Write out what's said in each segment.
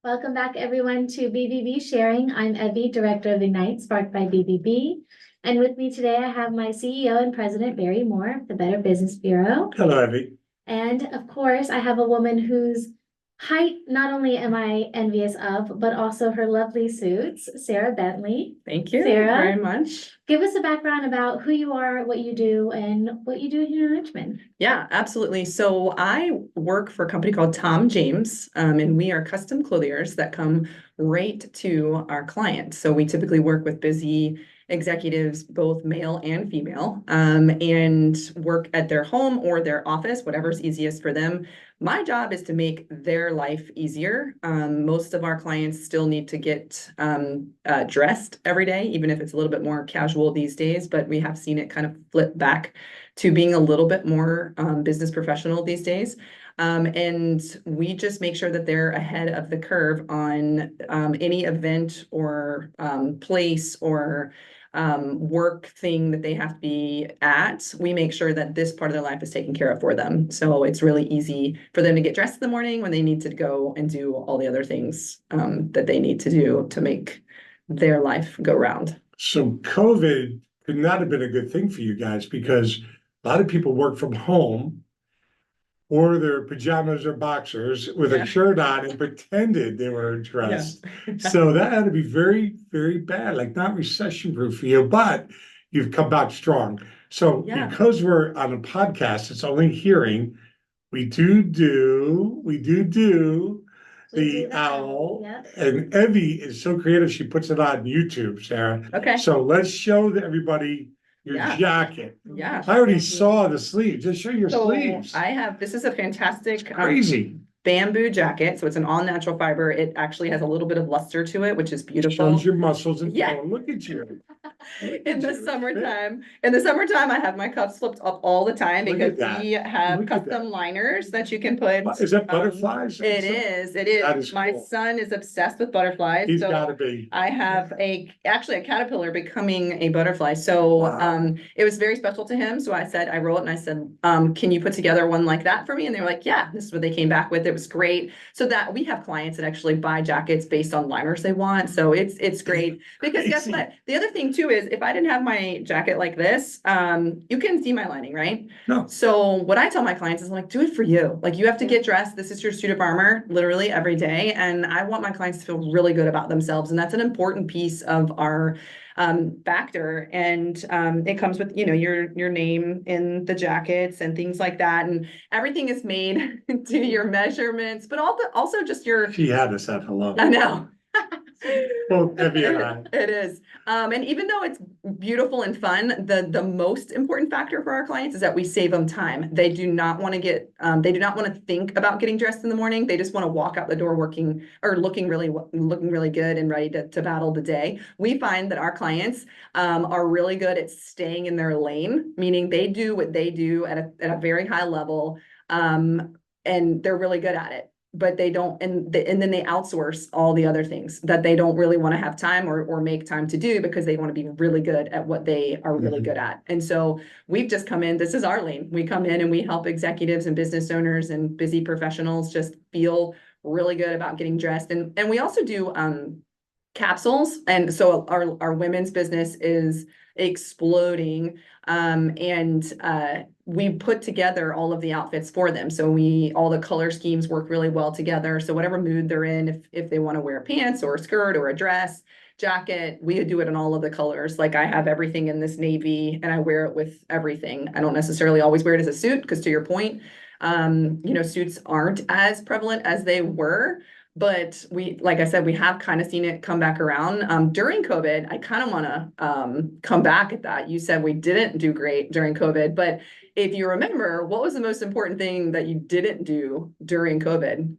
Welcome back, everyone, to BBB Sharing. I'm Evie, Director of Ignite, sparked by BBB. And with me today, I have my CEO and President, Barry Moore, of the Better Business Bureau. Hello, Evie. And of course, I have a woman whose height not only am I envious of, but also her lovely suits, Sarah Bentley. Thank you Sarah, very much. Give us a background about who you are, what you do, and what you do here in Richmond. Yeah, absolutely. So I work for a company called Tom James, and we are custom clothiers that come right to our clients. So we typically work with busy executives, both male and female, and work at their home or their office, whatever's easiest for them. My job is to make their life easier. Most of our clients still need to get dressed every day, even if it's a little bit more casual these days, but we have seen it kind of flip back to being a little bit more business professional these days. And we just make sure that they're ahead of the curve on any event or place or work thing that they have to be at. We make sure that this part of their life is taken care of for them. So it's really easy for them to get dressed in the morning when they need to go and do all the other things that they need to do to make their life go round. So COVID could not have been a good thing for you guys because a lot of people work from home or their pajamas or boxers with a shirt on and pretended they were dressed. So that had to be very, very bad, like not recession proof for you, but you've come back strong. So because we're on a podcast, it's only hearing, we do the owl. And Evie is so creative, she puts it on YouTube, Sarah. Okay. So let's show everybody your jacket. Yeah. I already saw the sleeves. Just show your sleeves. This is a fantastic Crazy. bamboo jacket. So it's an all natural fiber. It actually has a little bit of luster to it, which is beautiful. Shows your muscles and tone. Look at you. In the summertime, I have my cuffs flipped up all the time because we have custom liners that you can put. Is that butterflies? It is. That is my son is obsessed with butterflies. He's gotta be. I have actually a caterpillar becoming a butterfly. So it was very special to him. So I wrote and I said, can you put together one like that for me? And they were like, yeah, this is what they came back with. It was great. So that we have clients that actually buy jackets based on liners they want. So it's great because guess what? The other thing too is if I didn't have my jacket like this, you can see my lining, right? No. So what I tell my clients is like, do it for you. Like you have to get dressed. This is your suit of armor literally every day. And I want my clients to feel really good about themselves. And that's an important piece of our factor. And it comes with, your name in the jackets and things like that. And everything is made to your measurements, but also just your. She had us at hello. I know. Both Evie and I. It is. And even though it's beautiful and fun, the most important factor for our clients is that we save them time. They do not want to think about getting dressed in the morning. They just want to walk out the door looking really good and ready to battle the day. We find that our clients are really good at staying in their lane, meaning they do what they do at a very high level, and they're really good at it. But they don't, and then they outsource all the other things that they don't really want to have time or make time to do because they want to be really good at what they are really good at. And so we've just come in, this is our lane. We come in and we help executives and business owners and busy professionals just feel really good about getting dressed. And we also do capsules. And so our women's business is exploding. We put together all of the outfits for them. So all the color schemes work really well together. So whatever mood they're in, if they want to wear pants or a skirt or a dress, jacket, we do it in all of the colors. Like I have everything in this navy and I wear it with everything. I don't necessarily always wear it as a suit because to your point, suits aren't as prevalent as they were. But like I said, we have kind of seen it come back around. During COVID, I kind of want to come back at that. You said we didn't do great during COVID, but if you remember, what was the most important thing that you didn't do during COVID?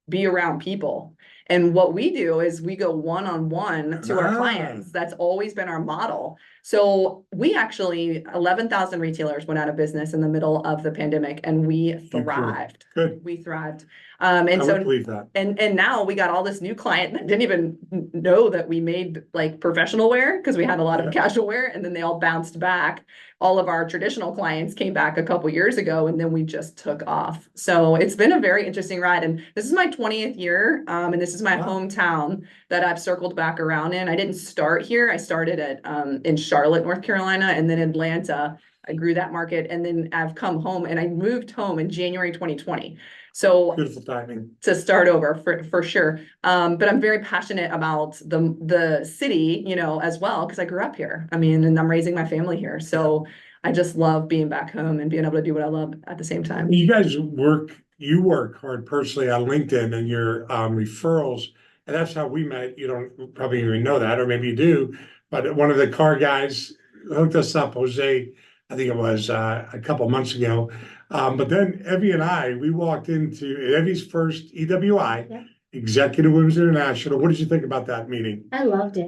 Be around people. And what we do is we go one-on-one to our clients. That's always been our model. So we actually, 11,000 retailers went out of business in the middle of the pandemic and we thrived. Good. We thrived. I would believe that. And now we got all this new client that didn't even know that we made like professional wear because we had a lot of casual wear and then they all bounced back. All of our traditional clients came back a couple years ago and then we just took off. So it's been a very interesting ride. And this is my 20th year. And this is is my Wow. hometown that I've circled back around in. I didn't start here. I started at in Charlotte, North Carolina, and then Atlanta. I grew that market, and then I've come home, and I moved home in January 2020. So Beautiful timing. to start over for sure. But I'm very passionate about the city, you know, as well, because I grew up here. I mean, and I'm raising my family here. So I just love being back home and being able to do what I love at the same time. You work hard personally on LinkedIn and your referrals, and that's how we met. You don't probably even know that, or maybe you do, but one of the car guys hooked us up, Jose, I think it was a couple months ago. But then Evie and I, we walked into Evie's first EWI, Yeah. Executive Women's International. What did you think about that meeting? I loved it.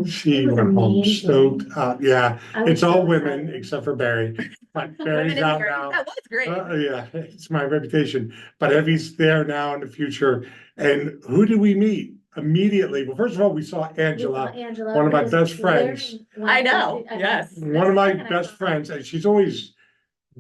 She It was went home amazing. stoked. Yeah, I was it's all so women excited. except for Barry. But Barry's Women in out here, now. that was great. Yeah, it's my reputation. But Evie's there now in the future. And who did we meet immediately? Well, first of all, we saw Angela, Angela, one of who my was best friends. wearing one I of the- know, mean, yes. the One of my second I best saw her- friends, and she's always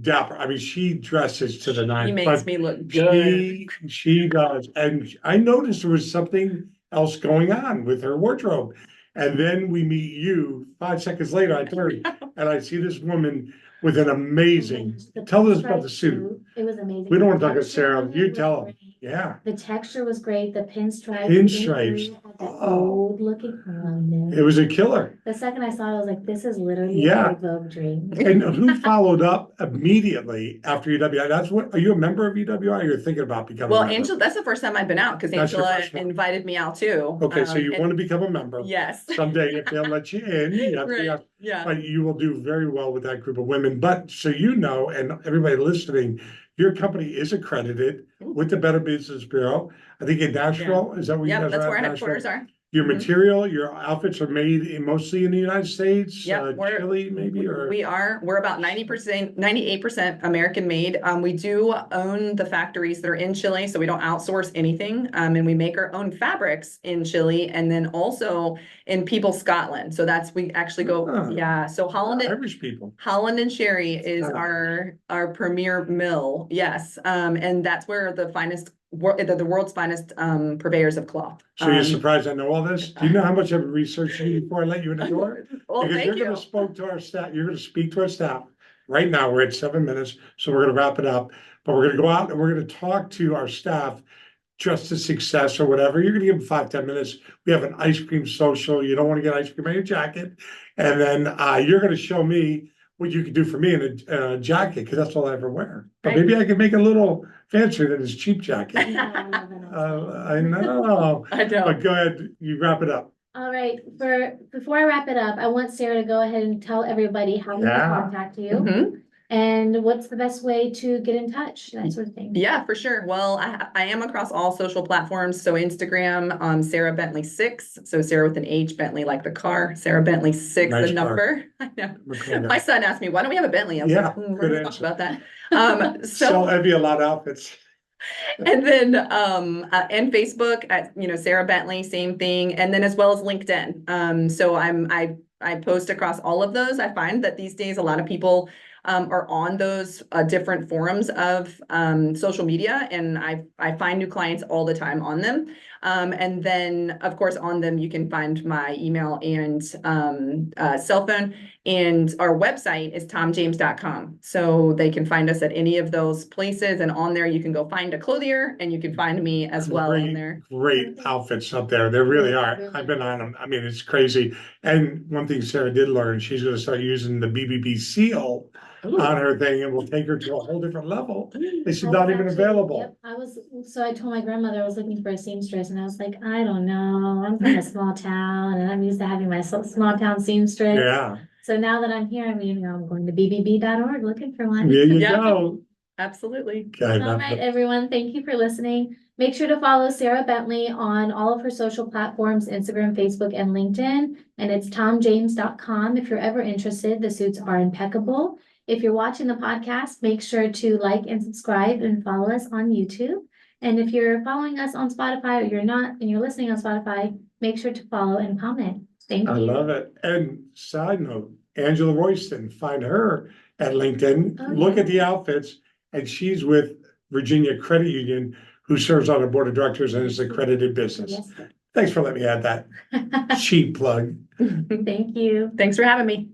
dapper. I mean, she dresses to the He nines, makes but me look good. she does. And I noticed there was something else going on with her wardrobe. And then we meet you 5 seconds later, I turn and I see this woman with an amazing, The tell us about pinstripe the suit. It was amazing. We don't want to The talk to texture Sarah, on it you was tell them. great. Yeah, The texture was great, the pinstripe. Pinstripes. The Oh. old looking, I loved it it. was a killer. The second I saw it, I was like, this is literally Yeah. a Vogue dream. And who followed up immediately after UWI? That's what, are you a member of UWI or you're thinking about becoming a Well, member? Angela, that's the first time I've been out because That's your Angela first one. invited me out too. Okay, so you And- want to become a member. Yes. Someday if they'll let you in, you have to be Right, a- yeah. but you will do very well with that group of women. But so you know, and everybody listening, your company is accredited with the Better Business Bureau. I think in Nashville, is that where you Yep, guys that's are where at, our Nashville? headquarters are. Your Mhm. material, your outfits are made mostly in the United States, Yep, Chile maybe, or? We're about 90%, 98% American made. We do own the factories that are in Chile, so we don't outsource anything. And we make our own fabrics in Chile and then also in People, Scotland. So we actually go, Ah. yeah. So Irish people. Holland and Sherry is Ah. our premier mill. Yes. And that's where the world's finest purveyors of cloth. So you're surprised I know all this? Do you know how much I've researched you before I let you in the door? Well, Because thank you're you. gonna spoke to our staff, you're gonna speak to our staff. Right now, we're at 7 minutes, so we're gonna wrap it up. But we're gonna go out and we're gonna talk to our staff, just to success or whatever. You're gonna give them 5-10 minutes. We have an ice cream social. You don't want to get ice cream on your jacket. And then you're gonna show me what you can do for me in a jacket, because that's all I ever wear. But Right. maybe I can make it a little fancier than this cheap jacket. I I know. I know. But go ahead, you wrap it up. All right, before I wrap it up, I want Sarah to go ahead and tell everybody how to Yeah. contact you Mhm. and what's the best way to get in touch, that sort of thing. Yeah, for sure. Well, I am across all social platforms. So Instagram, Sarah Bentley 6. So Sarah with an H, Bentley like the car. Sarah Bentley 6, Nice the car. number. I know. McLean. My son asked me, why don't we have a Bentley? I was Yeah, like, we're good gonna talk answer. about that. Sell Evie a lot of outfits. And then and Facebook at Sarah Bentley, same thing, and then as well as LinkedIn. So I post across all of those. I find that these days a lot of people are on those different forums of social media, and I find new clients all the time on them. And then of course on them you can find my email and cell phone, and our website is tomjames.com. So they can find us at any of those places, and on there you can go find a Clothier and you can find me as well on there. Great outfits up there. There really are. I've been on them. I mean, it's crazy. And one thing Sarah did learn, she's gonna start using the BBB seal on her thing, and will take her to a whole different level. It's I not was even actually- available. Yep, I told my grandmother I was looking for a seamstress, and I was like, I don't know, I'm from a small town, and I'm used to having my small town seamstress. Yeah, So now that I'm here, I'm going to bbb.org looking for one. there you Yeah. go. Absolutely. Okay, All right, everyone, thank you for listening. Make sure to follow Sarah Bentley on all of her social platforms, Instagram, Facebook, and LinkedIn. And it's tomjames.com if you're ever interested. The suits are impeccable. If you're watching the podcast, make sure to like and subscribe and follow us on YouTube. And if you're following us on Spotify or you're not and you're listening on Spotify, make sure to follow and comment. Thank you. I love it. And side note, Angela Royston, find her at LinkedIn. Oh, Look yeah. at the outfits, and she's with Virginia Credit Union, who serves on the board of directors and is an accredited business. Yes. Thanks for letting me add that cheap plug. Thank you. Thanks for having me.